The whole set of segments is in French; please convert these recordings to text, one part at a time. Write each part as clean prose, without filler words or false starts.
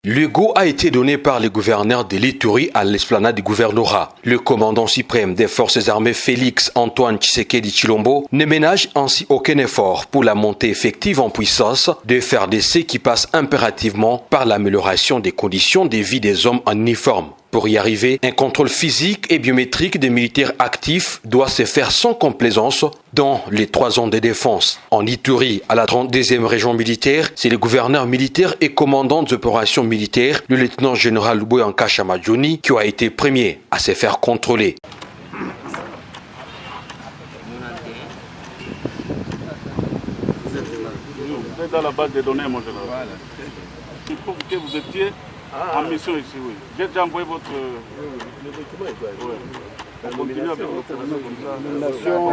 Le go a été donné par le gouverneur de l'Ituri à l'esplanade du gouvernorat. Le commandant suprême des forces armées Félix Antoine Tshisekedi Tshilombo ne ménage ainsi aucun effort pour la montée effective en puissance de FARDC qui passe impérativement par l'amélioration des conditions de vie des hommes en uniforme. Pour y arriver, un contrôle physique et biométrique des militaires actifs doit se faire sans complaisance dans les 3 zones de défense. En Ituri, à la 32e région militaire, c'est le gouverneur militaire et commandant des opérations militaires, le lieutenant-général Boyanka Chamadjouni, qui a été premier à se faire contrôler. Vous êtes dans la base de données, mon général. Il faut que vous étiez en mission ici, oui. J'ai déjà envoyé votre... Le document est quoi? On continue avec votre nomination.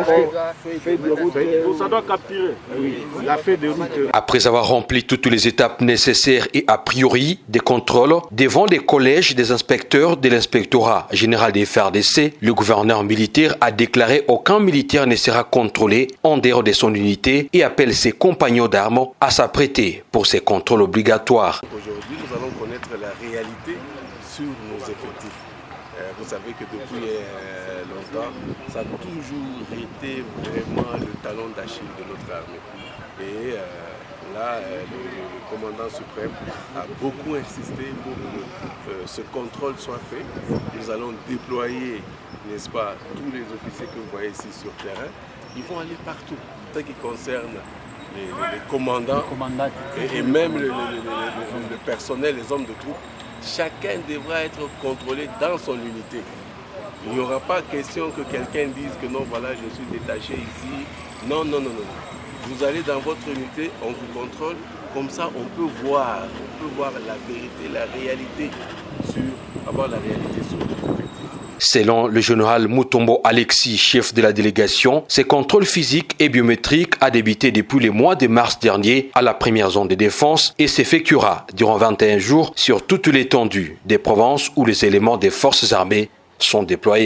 Ça doit capturer. Oui, la feuille de route. Après avoir rempli toutes les étapes nécessaires et a priori des contrôles devant les collèges des inspecteurs de l'inspectorat général des FARDC, le gouverneur militaire a déclaré qu'aucun militaire ne sera contrôlé en dehors de son unité et appelle ses compagnons d'armes à s'apprêter pour ces contrôles obligatoires. Aujourd'hui, nous allons connaître la réalité sur nos effectifs. Vous savez que depuis longtemps, ça a toujours été vraiment le talon d'Achille de notre armée. Et là, le commandant suprême a beaucoup insisté pour que ce contrôle soit fait. Nous allons déployer, n'est-ce pas, tous les officiers que vous voyez ici sur le terrain. Ils vont aller partout. Ce qui concerne les commandants et même le personnel, les hommes de troupes. Chacun devra être contrôlé dans son unité. Il n'y aura pas question que quelqu'un dise que non, voilà, je suis détaché ici. Non, non, non, non. Vous allez dans votre unité, on vous contrôle. Comme ça, on peut voir la vérité, la réalité avoir la réalité sur les effectifs. Selon le général Mutombo Alexis, chef de la délégation, ces contrôles physiques et biométriques a débuté depuis le mois de mars dernier à la première zone de défense et s'effectuera durant 21 jours sur toute l'étendue des provinces où les éléments des forces armées sont déployés.